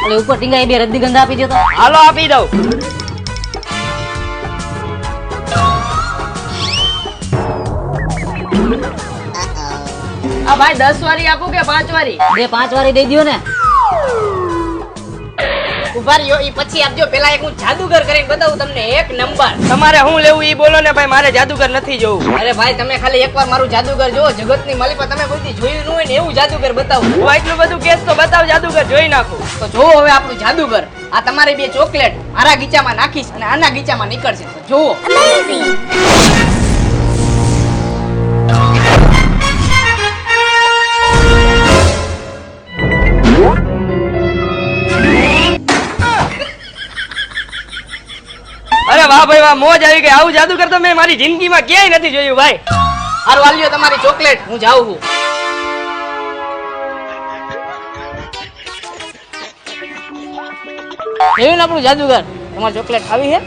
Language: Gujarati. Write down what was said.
એટલે ઉપર ટીંગાઈ બે રજનીગંધા આપી દો તો. હાલો આપી દઉં. આ ભાઈ 10 વારી આપું કે 5 વારી? બે 5 વારી દઈ દો ને. ઉભા રહ્યો, ઈ પછી આપજો. પેલા એક હું જાદુગર કરીને બતાવું તમને, એક નંબર. તમારે શું લેવું ઈ બોલો ને ભાઈ, મારે જાદુગર નથી જોવું. અરે ભાઈ તમે ખાલી એકવાર મારું જાદુગર જોવો, જગતની માલિકા તમે કોઈ જોયું ન હોય ને એવું જાદુગર બતાવું. હું એટલું બધું કેસ તો બતાવ, જાદુગર જોઈ નાખું. તો જોવો હવે આપણું જાદુગર. આ તમારી બે ચોકલેટ મારા ગીચામાં નાખીશ અને આના ગીચામાં નીકળશે. તો જોવો. અરે વાહ ભાઈ વાહ, મોજ આવી ગઈ. આવું જાદુગર તો મેં મારી જિંદગીમાં ક્યાંય નથી જોયું ભાઈ. હારું આલ્યો તમારી ચોકલેટ, હું જાઉં છું. જોયું ને આપણું જાદુગર. તમારી ચોકલેટ ખાવી છે?